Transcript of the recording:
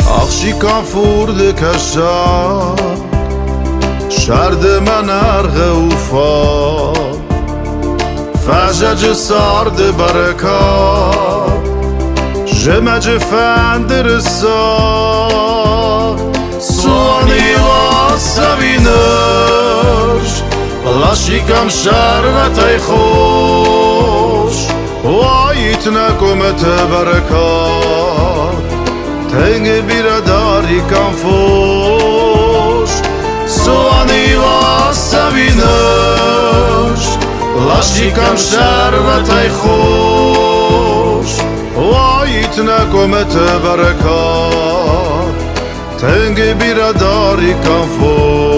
Akşikan furdu keşak Şerdi men erge ufa Fececi sardı berekat Jemeci fendir sar Suani va sevinir Laşikam şerbeti خوش Vayit nekomet berekat Tenge biradari kan foş Suani va sevinir Laşikam şerbeti خوش Vayit nekomet berekat Tenge biradari kan foş